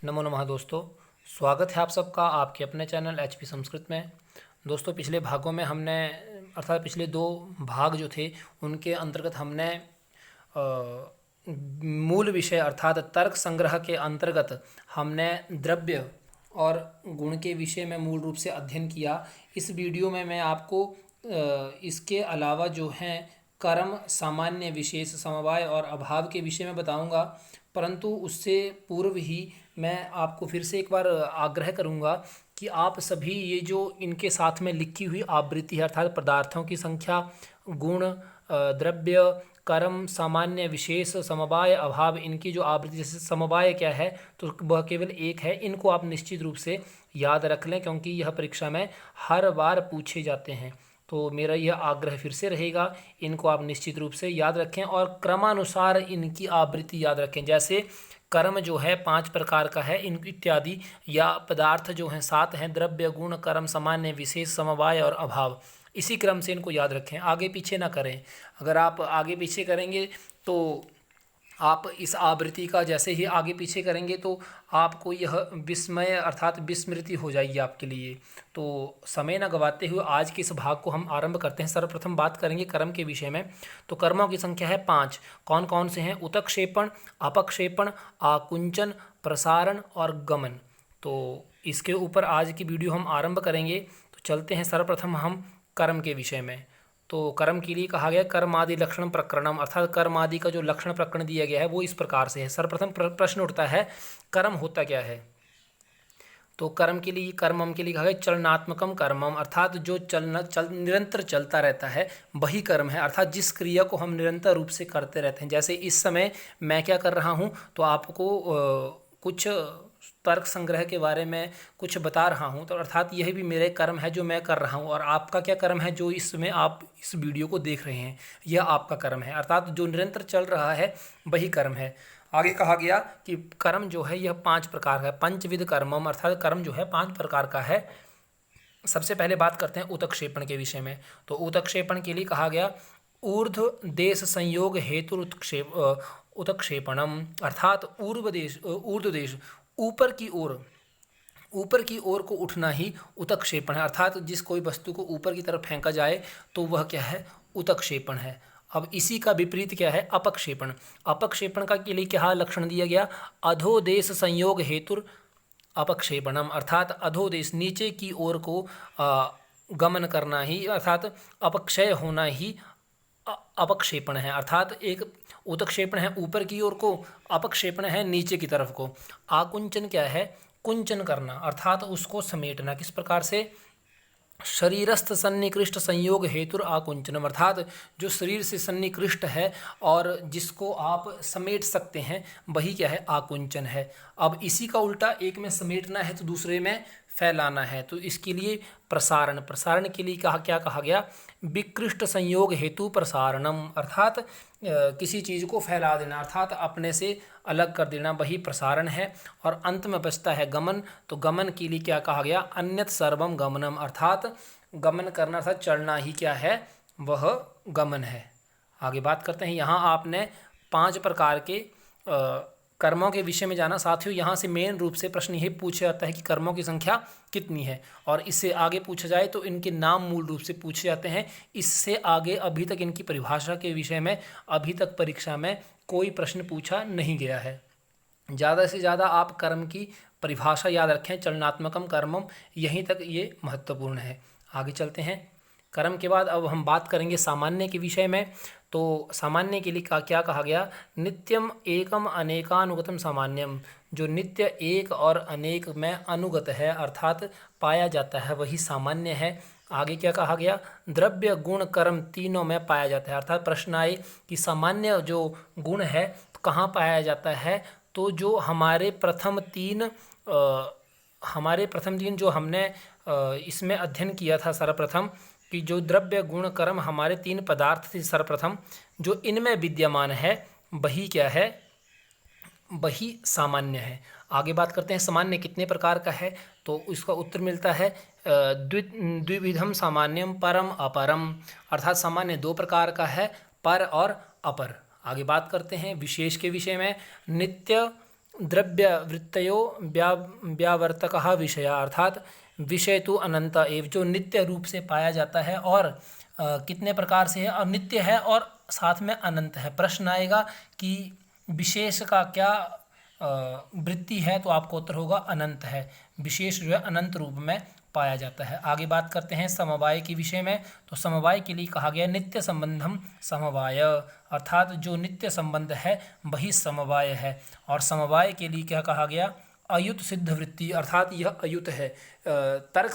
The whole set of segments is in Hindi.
नमो नमः दोस्तों। स्वागत है आप सबका आपके अपने चैनल एचपी संस्कृत में। दोस्तों, पिछले भागों में हमने अर्थात पिछले दो भाग जो थे उनके अंतर्गत हमने मूल विषय अर्थात तर्क संग्रह के अंतर्गत हमने द्रव्य और गुण के विषय में मूल रूप से अध्ययन किया। इस वीडियो में मैं आपको इसके अलावा जो हैं कर्म, सामान्य, विशेष, समवाय और अभाव के विषय में बताऊंगा। परंतु उससे पूर्व ही मैं आपको फिर से एक बार आग्रह करूंगा कि आप सभी ये जो इनके साथ में लिखी हुई आवृत्ति है अर्थात पदार्थों की संख्या, गुण, द्रव्य, कर्म, सामान्य, विशेष, समवाय, अभाव, इनकी जो आवृत्ति, जैसे समवाय क्या है तो वह केवल एक है। इनको आप निश्चित रूप से याद रख लें क्योंकि यह परीक्षा में हर बार पूछे जाते हैं। तो मेरा यह आग्रह फिर से रहेगा, इनको आप निश्चित रूप से याद रखें और क्रमानुसार इनकी आवृत्ति याद रखें। जैसे कर्म जो है 5 प्रकार का है इन इत्यादि, या पदार्थ जो हैं 7 हैं, द्रव्य, गुण, कर्म, सामान्य, विशेष, समवाय और अभाव। इसी क्रम से इनको याद रखें, आगे पीछे ना करें। अगर आप आगे पीछे करेंगे तो आप इस आवृत्ति का जैसे ही आगे पीछे करेंगे तो आपको यह विस्मय अर्थात विस्मृति हो जाएगी आपके लिए। तो समय न गवाते हुए आज के इस भाग को हम आरंभ करते हैं। सर्वप्रथम बात करेंगे कर्म के विषय में। तो कर्मों की संख्या है 5। कौन कौन से हैं? उत्क्षेपण, अपक्षेपण, आकुंचन, प्रसारण और गमन। तो इसके ऊपर आज की वीडियो हम आरंभ करेंगे। तो चलते हैं सर्वप्रथम हम कर्म के विषय में। तो कर्म के लिए कहा गया कर्मादि लक्षण प्रकरणम, अर्थात कर्म आदि का जो लक्षण प्रकरण दिया गया है वो इस प्रकार से है। सर्वप्रथम प्रश्न उठता है कर्म होता क्या है? तो कर्म के लिए कर्मम के लिए कहा गया चलनात्मकम कर्मम, अर्थात जो निरंतर चलता रहता है वही कर्म है। अर्थात जिस क्रिया को हम निरंतर रूप से करते रहते हैं। जैसे इस समय मैं क्या कर रहा हूँ तो आपको कुछ तर्क संग्रह के बारे में कुछ बता रहा हूँ, तो अर्थात यह भी मेरे कर्म है जो मैं कर रहा हूँ। और आपका क्या कर्म है? जो इसमें आप इस वीडियो को देख रहे हैं यह आपका कर्म है, अर्थात जो निरंतर चल रहा है वही कर्म है। आगे कहा गया कि कर्म जो है यह 5 प्रकार का है। पंचविध कर्मम, अर्थात कर्म जो है 5 प्रकार का है। सबसे पहले बात करते हैं उत्क्षेपण के विषय में। तो उत्क्षेपण के लिए कहा गया ऊर्ध्व देश संयोग हेतु उत्क्षेपणम, अर्थात ऊर्ध्व देश ऊपर की ओर को उठना ही उत्क्षेपण है। अर्थात जिस कोई वस्तु को ऊपर की तरफ फेंका जाए तो वह क्या है? उत्क्षेपण है। अब इसी का विपरीत क्या है? अपक्षेपण। अपक्षेपण का के लिए क्या लक्षण दिया गया? अधोदेश संयोग हेतुर अपक्षेपणम, अर्थात अधोदेश नीचे की ओर को गमन करना ही अर्थात अपक्षय होना ही अपक्षेपण है। अर्थात एक उत्क्षेपण है ऊपर की ओर को, अपक्षेपण है नीचे की तरफ को। आकुंचन क्या है? कुंचन करना, अर्थात उसको समेटना। किस प्रकार से? शरीरस्थ सन्निकृष्ट संयोग हेतुर आकुंचनम, अर्थात जो शरीर से सन्निकृष्ट है और जिसको आप समेट सकते हैं वही क्या है? आकुंचन है। अब इसी का उल्टा, एक में समेटना है तो दूसरे में फैलाना है, तो इसके लिए प्रसारण के लिए क्या कहा गया? विकृष्ट संयोग हेतु प्रसारणम, अर्थात किसी चीज़ को फैला देना, अर्थात अपने से अलग कर देना, वही प्रसारण है। और अंत में बचता है गमन। तो गमन के लिए क्या कहा गया? अन्यत सर्वम गमनम, अर्थात गमन करना अर्थात चलना ही क्या है? वह गमन है। आगे बात करते हैं। यहाँ आपने 5 प्रकार के कर्मों के विषय में जाना। साथियों, यहाँ से मेन रूप से प्रश्न यही पूछा जाता है कि कर्मों की संख्या कितनी है, और इससे आगे पूछा जाए तो इनके नाम मूल रूप से पूछे जाते हैं। इससे आगे अभी तक इनकी परिभाषा के विषय में अभी तक परीक्षा में कोई प्रश्न पूछा नहीं गया है। ज़्यादा से ज़्यादा आप कर्म की परिभाषा याद रखें, चलनात्मकम कर्मम, यहीं तक ये महत्वपूर्ण है। आगे चलते हैं। कर्म के बाद अब हम बात करेंगे सामान्य के विषय में। तो सामान्य के लिए क्या कहा गया? नित्यम एकम अनेकानुगतम सामान्यम, जो नित्य एक और अनेक में अनुगत है अर्थात पाया जाता है वही सामान्य है। आगे क्या कहा गया? द्रव्य, गुण, कर्म तीनों में पाया जाता है। अर्थात प्रश्न आए कि सामान्य जो गुण है तो कहाँ पाया जाता है? तो जो हमारे प्रथम तीन जो हमने इसमें अध्ययन किया था सर्वप्रथम, कि जो द्रव्य, गुण, कर्म हमारे 3 पदार्थ थे सर्वप्रथम, जो इनमें विद्यमान है वही क्या है? वही सामान्य है। आगे बात करते हैं सामान्य कितने प्रकार का है। तो इसका उत्तर मिलता है द्विविधम सामान्यम परम अपरम, अर्थात सामान्य 2 प्रकार का है, पर और अपर। आगे बात करते हैं विशेष के विषय में। नित्य, द्रव्यवृत्तयो व्यावर्तकः विषया, अर्थात विषय तो अनंत एव, जो नित्य रूप से पाया जाता है और कितने प्रकार से है, और नित्य है और साथ में अनंत है। प्रश्न आएगा कि विशेष का क्या वृत्ति है, तो आपको उत्तर होगा अनंत है। विशेष जो है अनंत रूप में पाया जाता है। आगे बात करते हैं समवाय के विषय में। तो समवाय के लिए कहा गया नित्य संबंधम समवाय, अर्थात जो नित्य संबंध है वही समवाय है। और समवाय के लिए क्या कहा गया, अयुत सिद्ध वृत्ति, अर्थात यह अयुत है। तर्क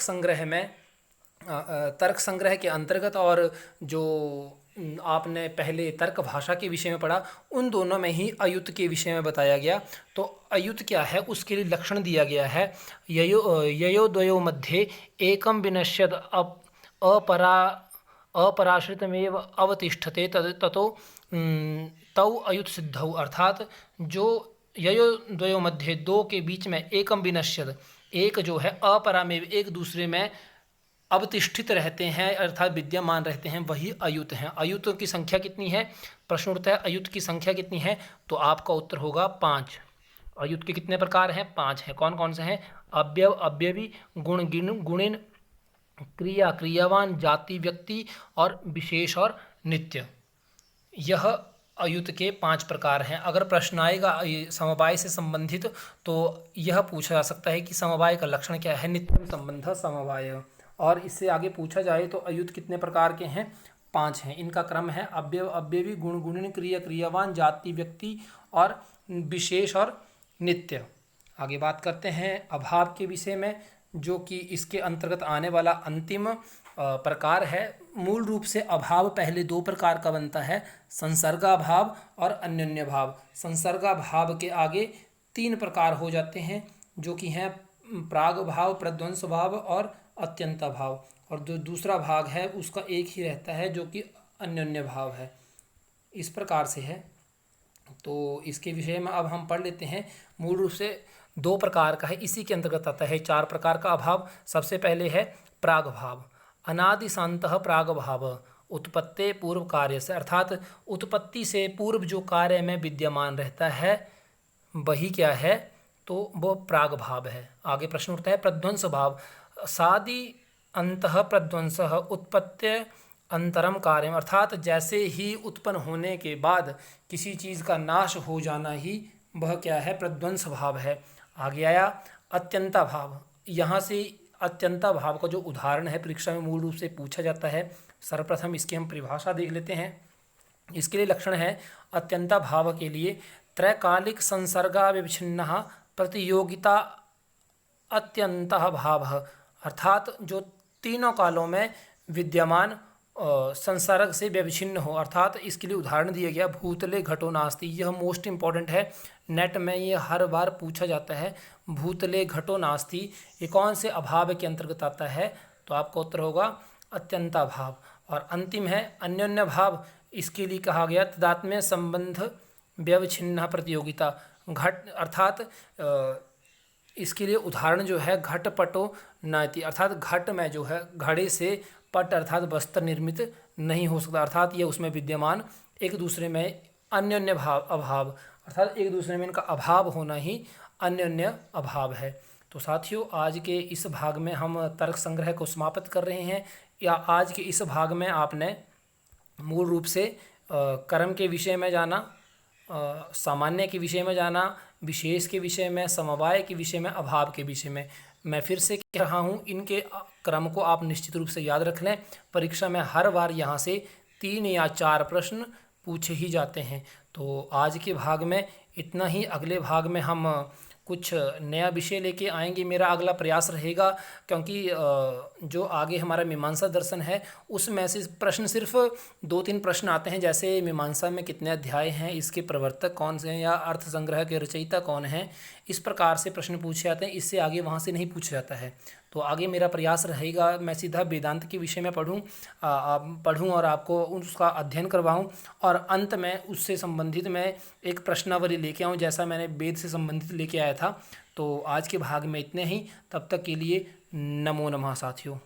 संग्रह के अंतर्गत और जो आपने पहले तर्क भाषा के विषय में पढ़ा, उन दोनों में ही अयुत के विषय में बताया गया। तो अयुत क्या है, उसके लिए लक्षण दिया गया है। ययो द्वयो मध्ये एकम विनश्यद अपराश्रितमेव अवतिष्ठते ततो तौ अयुत सिद्धौ, अर्थात जो ययो द्वयो मध्य, दो के बीच में एकम विनश्यद, एक जो है अपरामेव, एक दूसरे में अवतिष्ठित रहते हैं, अर्थात विद्यमान रहते हैं, वही अयुत हैं। अयुतों की संख्या कितनी है, प्रश्न उठता है अयुत की संख्या कितनी है, तो आपका उत्तर होगा 5। अयुत के कितने प्रकार हैं, 5 हैं। कौन कौन से हैं, अव्यव, अव्यवी, गुण, गुणिन, क्रिया, क्रियावान, जाति, व्यक्ति और विशेष और नित्य। यह अयुत के 5 प्रकार हैं। अगर प्रश्न आएगा समवाय से संबंधित तो यह पूछा जा सकता है कि समवाय का लक्षण क्या है, नित्यम संबंध समवाय। और इससे आगे पूछा जाए तो अयुत कितने प्रकार के हैं, 5 हैं। इनका क्रम है अव्यव, अव्यवी, गुण, गुणिन, क्रिया, क्रियावान, जाति, व्यक्ति और विशेष और नित्य। आगे बात करते हैं अभाव के विषय में, जो कि इसके अंतर्गत आने वाला अंतिम प्रकार है। मूल रूप से अभाव पहले 2 प्रकार का बनता है, संसर्गाभाव और अन्योन्य भाव। संसर्गाभाव के आगे 3 प्रकार हो जाते हैं, जो कि हैं प्राग भाव, प्रध्वंस भाव और अत्यंत भाव। और जो दूसरा भाग है उसका एक ही रहता है, जो कि अन्योन्य भाव है। इस प्रकार से है। तो इसके विषय में अब हम पढ़ लेते हैं। मूल रूप से 2 प्रकार का है, इसी के अंतर्गत आता है 4 प्रकार का अभाव। सबसे पहले है प्राग भाव। अनादि शांतः प्राग भाव, उत्पत्ति पूर्व कार्य से, अर्थात उत्पत्ति से पूर्व जो कार्य में विद्यमान रहता है वही क्या है, तो वो प्राग भाव है। आगे प्रश्न उठता है प्रध्वंस भाव। सादि अंतः प्रध्वंस उत्पत्ति अंतरम कार्यम, अर्थात जैसे ही उत्पन्न होने के बाद किसी चीज़ का नाश हो जाना ही वह क्या है, प्रध्वंस भाव है। आगे आया अत्यंता भाव। यहाँ से अत्यंता भाव का जो उदाहरण है परीक्षा में मूल रूप से पूछा जाता है। सर्वप्रथम इसकी हम परिभाषा देख लेते हैं। इसके लिए लक्षण है अत्यंता भाव के लिए त्रैकालिक संसर्गा विच्छिन्न प्रतियोगिता अत्यंतः भाव, अर्थात जो तीनों कालों में विद्यमान संसर्ग से व्यविच्छिन्न हो। अर्थात इसके लिए उदाहरण दिया गया भूतले घटो नास्ति। यह मोस्ट इम्पॉर्टेंट है, नेट में ये हर बार पूछा जाता है। भूतले घटो नास्ति ये कौन से अभाव के अंतर्गत आता है, तो आपका उत्तर होगा अत्यंता भाव। और अंतिम है अन्योन्य भाव। इसके लिए कहा गया तदात्म्य संबंध व्यवच्छिन्न प्रतियोगिता। घट अर्थात इसके लिए उदाहरण जो है घटपटो नाति, अर्थात घट में जो है घड़े से पट अर्थात वस्त्र निर्मित नहीं हो सकता, अर्थात ये उसमें विद्यमान एक दूसरे में अन्योन्य भाव अभाव, अर्थात एक दूसरे में इनका अभाव होना ही अन्योन्य अभाव है। तो साथियों आज के इस भाग में हम तर्क संग्रह को समाप्त कर रहे हैं। या आज के इस भाग में आपने मूल रूप से कर्म के विषय में जाना, सामान्य के विषय में जाना, विशेष के विषय में, समवाय के विषय में, अभाव के विषय में। मैं फिर से कह रहा हूँ इनके क्रम को आप निश्चित रूप से याद रख लें। परीक्षा में हर बार यहाँ से 3 या 4 प्रश्न पूछे ही जाते हैं। तो आज के भाग में इतना ही। अगले भाग में हम कुछ नया विषय लेके आएंगे। मेरा अगला प्रयास रहेगा, क्योंकि जो आगे हमारा मीमांसा दर्शन है उसमें से प्रश्न सिर्फ 2-3 प्रश्न आते हैं, जैसे मीमांसा में कितने अध्याय हैं, इसके प्रवर्तक कौन से हैं, या अर्थ संग्रह के रचयिता कौन हैं, इस प्रकार से प्रश्न पूछे जाते हैं। इससे आगे वहाँ से नहीं पूछा जाता है। तो आगे मेरा प्रयास रहेगा मैं सीधा वेदांत के विषय में पढ़ूँ और आपको उसका अध्ययन करवाऊँ, और अंत में उससे संबंधित मैं एक प्रश्नावली लेके आऊँ, जैसा मैंने वेद से संबंधित लेके आया था। तो आज के भाग में इतने ही। तब तक के लिए नमो नमः साथियों।